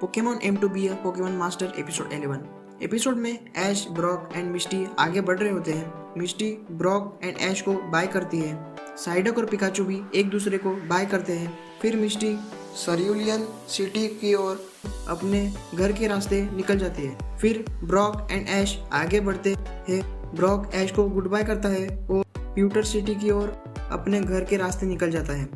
Pokemon aim to be a Pokemon master episode 11। Episode में Ash, Brock and मिस्टी आगे बढ़ रहे होते हैं। मिस्टी ब्रॉक एंड ऐश को बाय करती है। साइडक और पिकाचू भी एक दूसरे को बाय करते हैं। फिर मिस्टी सरियुलियन सिटी की ओर अपने घर के रास्ते निकल जाती है। फिर ब्रॉक एंड ऐश आगे बढ़ते हैं। ब्रॉक ऐश को गुड बाय करता है और प्यूटर सिटी की ओर अपने घर के रास्ते निकल जाता है।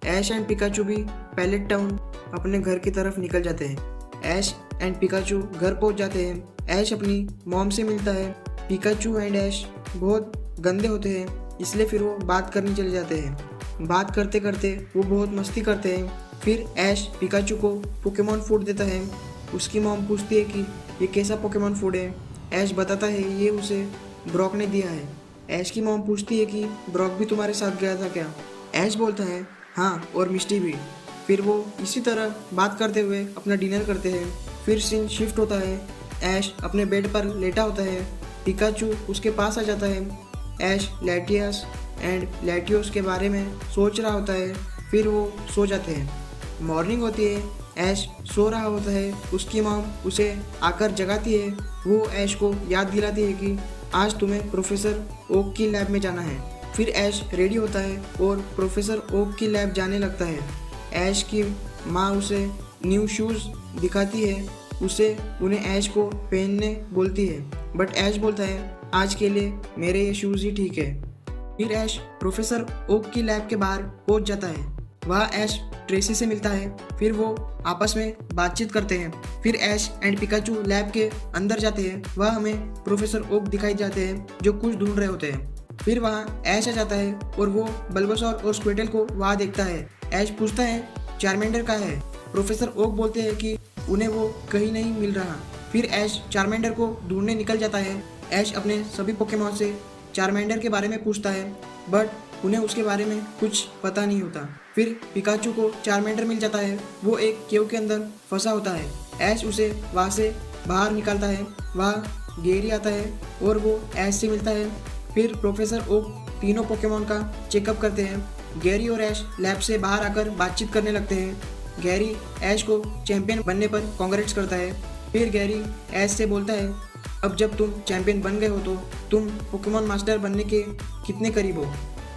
ऐश एंड पिकाचू भी पैलेट टाउन अपने घर की तरफ निकल जाते हैं। ऐश एंड पिकाचू घर पहुंच जाते हैं। ऐश अपनी मॉम से मिलता है। पिकाचू एंड ऐश बहुत गंदे होते हैं, इसलिए फिर वो बात करने चले जाते हैं। बात करते करते वो बहुत मस्ती करते हैं। फिर ऐश पिकाचू को पोकेमॉन फूड देता है। उसकी मॉम पूछती है कि ये कैसा पोकेमॉन फूड है। ऐश बताता है ये उसे ब्रॉक ने दिया है। ऐश की मॉम पूछती है कि ब्रॉक भी तुम्हारे साथ गया था क्या। ऐश बोलता है हाँ, और मिस्टी भी। फिर वो इसी तरह बात करते हुए अपना डिनर करते हैं। फिर सीन शिफ्ट होता है। ऐश अपने बेड पर लेटा होता है। पिकाचू उसके पास आ जाता है। ऐश लैटियस एंड लैटियोस के बारे में सोच रहा होता है। फिर वो सो जाते हैं। मॉर्निंग होती है। ऐश सो रहा होता है। उसकी मॉम उसे आकर जगाती है। वो ऐश को याद दिलाती है कि आज तुम्हें प्रोफेसर ओक की लैब में जाना है। फिर ऐश रेडी होता है और प्रोफेसर ओक की लैब जाने लगता है। ऐश की माँ उसे न्यू शूज़ दिखाती है। उन्हें ऐश को पहनने बोलती है, बट ऐश बोलता है आज के लिए मेरे ये शूज़ ही ठीक है। फिर ऐश प्रोफेसर ओक की लैब के बाहर पहुंच जाता है। वहाँ ऐश ट्रेसी से मिलता है। फिर वो आपस में बातचीत करते हैं। फिर ऐश एंड पिकाचू लैब के अंदर जाते हैं। वह हमें प्रोफेसर ओक दिखाई जाते हैं जो कुछ ढूंढ रहे होते हैं। फिर वहाँ ऐश आ जाता है और वो बल्बासोर और स्क्विरटल को वहाँ देखता है। ऐश पूछता है चार्मेंडर कहाँ है। प्रोफेसर ओक बोलते हैं कि उन्हें वो कहीं नहीं मिल रहा। फिर ऐश चार्मेंडर को ढूंढने निकल जाता है। ऐश अपने सभी पोकेमॉन से चार्मेंडर के बारे में पूछता है, बट उन्हें उसके बारे में कुछ पता नहीं होता। फिर पिकाचू को चार्मेंडर मिल जाता है। वो एक केव के अंदर फंसा होता है। ऐश उसे वहाँ से बाहर निकालता है। वहाँ गेरी आता है और वो ऐश से मिलता है। फिर प्रोफेसर ओक तीनों पोकेमॉन का चेकअप करते हैं। गैरी और ऐश लैब से बाहर आकर बातचीत करने लगते हैं। गैरी ऐश को चैंपियन बनने पर कांग्रेट्स करता है। फिर गैरी ऐश से बोलता है अब जब तुम चैंपियन बन गए हो तो तुम पोकेमॉन मास्टर बनने के कितने करीब हो।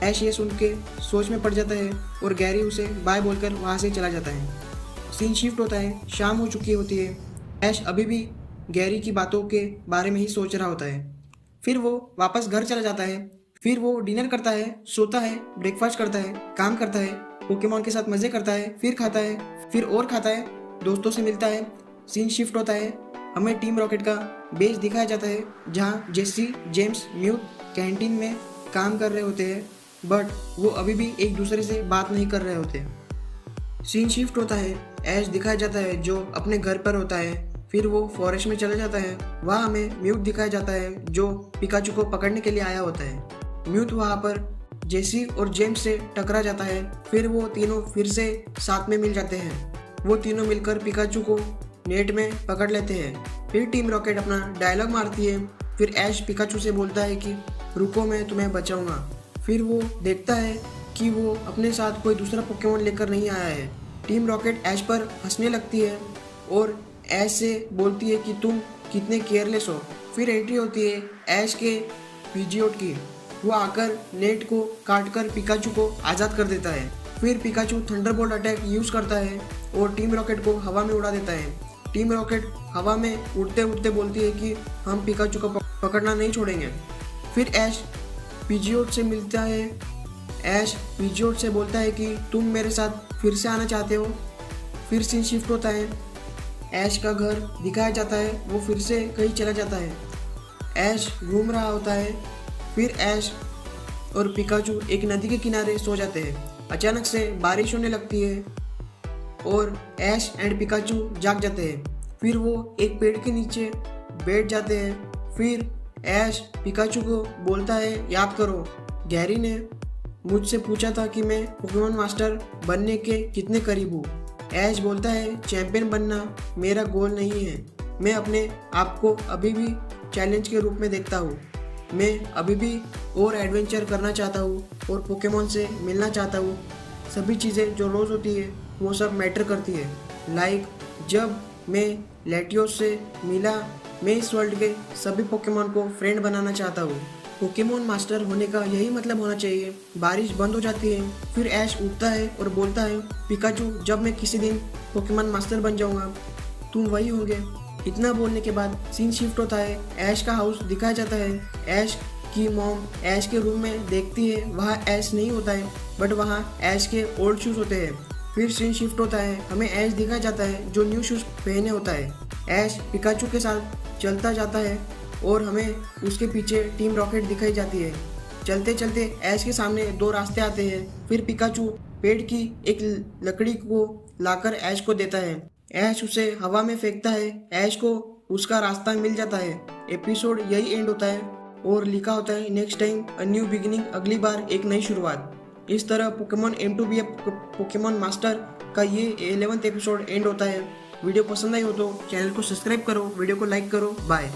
ऐश ये सुन के सोच में पड़ जाता है और गैरी उसे बाय बोलकर वहाँ से चला जाता है। सीन शिफ्ट होता है। शाम हो चुकी होती है। ऐश अभी भी गैरी की बातों के बारे में ही सोच रहा होता है। फिर वो वापस घर चला जाता है। फिर वो डिनर करता है, सोता है, ब्रेकफास्ट करता है, काम करता है, पोकेमॉन के साथ मजे करता है, फिर खाता है, फिर और खाता है, दोस्तों से मिलता है। सीन शिफ्ट होता है। हमें टीम रॉकेट का बेस दिखाया जाता है जहाँ जेसी, जेम्स, म्यूट कैंटीन में काम कर रहे होते हैं, बट वो अभी भी एक दूसरे से बात नहीं कर रहे होते। सीन शिफ्ट होता है। ऐश दिखाया जाता है जो अपने घर पर होता है। फिर वो फॉरेस्ट में चला जाता है। वहाँ हमें म्यूट दिखाया जाता है जो पिकाचू को पकड़ने के लिए आया होता है। म्यूट वहाँ पर जेसी और जेम्स से टकरा जाता है। फिर वो तीनों फिर से साथ में मिल जाते हैं। वो तीनों मिलकर पिकाचू को नेट में पकड़ लेते हैं। फिर टीम रॉकेट अपना डायलॉग मारती है। फिर ऐश पिकाचू से बोलता है कि रुको, मैं तुम्हें बचाऊंगा। फिर वो देखता है कि वो अपने साथ कोई दूसरा पोकेमॉन लेकर नहीं आया है। टीम रॉकेट ऐश पर हंसने लगती है और ऐश से बोलती है कि तुम कितने केयरलेस हो। फिर एंट्री होती है ऐश के पीजियोट की। वो आकर नेट को काटकर पिकाचू को आज़ाद कर देता है। फिर पिकाचू थंडरबोल्ट अटैक यूज़ करता है और टीम रॉकेट को हवा में उड़ा देता है। टीम रॉकेट हवा में उड़ते उड़ते बोलती है कि हम पिकाचू को पकड़ना नहीं छोड़ेंगे। फिर ऐश पीजियोट से मिलता है। ऐश पीजियोट से बोलता है कि तुम मेरे साथ फिर से आना चाहते हो। फिर सीन शिफ्ट होता है। ऐश का घर दिखाया जाता है। वो फिर से कहीं चला जाता है। ऐश घूम रहा होता है। फिर ऐश और पिकाचू एक नदी के किनारे सो जाते हैं। अचानक से बारिश होने लगती है और ऐश एंड पिकाचू जाग जाते हैं। फिर वो एक पेड़ के नीचे बैठ जाते हैं। फिर ऐश पिकाचू को बोलता है याद करो, गैरी ने मुझसे पूछा था कि मैं पोकेमॉन मास्टर बनने के कितने करीब हूँ। ऐश बोलता है चैंपियन बनना मेरा गोल नहीं है। मैं अपने आप को अभी भी चैलेंज के रूप में देखता हूँ। मैं अभी भी और एडवेंचर करना चाहता हूँ और पोकेमॉन से मिलना चाहता हूँ। सभी चीज़ें जो रोज़ होती है वो सब मैटर करती है। लाइक जब मैं लेटियोस से मिला। मैं इस वर्ल्ड के सभी पोकेमॉन को फ्रेंड बनाना चाहता हूँ। पोकेमॉन मास्टर होने का यही मतलब होना चाहिए। बारिश बंद हो जाती है, फिर ऐश उठता है और बोलता है, पिकाचू जब मैं किसी दिन पोकेमॉन मास्टर बन जाऊंगा तुम वही होंगे। इतना बोलने के बाद सीन शिफ्ट होता है। ऐश का हाउस दिखाया जाता है। ऐश की मॉम ऐश के रूम में देखती है, वहाँ ऐश नहीं होता है बट वहाँ ऐश के ओल्ड शूज होते हैं। फिर सीन शिफ्ट होता है, हमें ऐश दिखाया जाता है जो न्यू शूज पहने होता है। ऐश पिकाचू के साथ चलता जाता है और हमें उसके पीछे टीम रॉकेट दिखाई जाती है। चलते चलते ऐश के सामने दो रास्ते आते हैं। फिर पिकाचू पेड़ की एक लकड़ी को लाकर ऐश को देता है। ऐश उसे हवा में फेंकता है। ऐश को उसका रास्ता मिल जाता है। एपिसोड यही एंड होता है और लिखा होता है next time a new beginning, अगली बार एक नई शुरुआत। इस तरह Pokemon M2 B Pokemon master का ये 11वां एपिसोड एंड होता है। वीडियो पसंद आई हो तो चैनल को सब्सक्राइब करो, वीडियो को लाइक करो। बाय।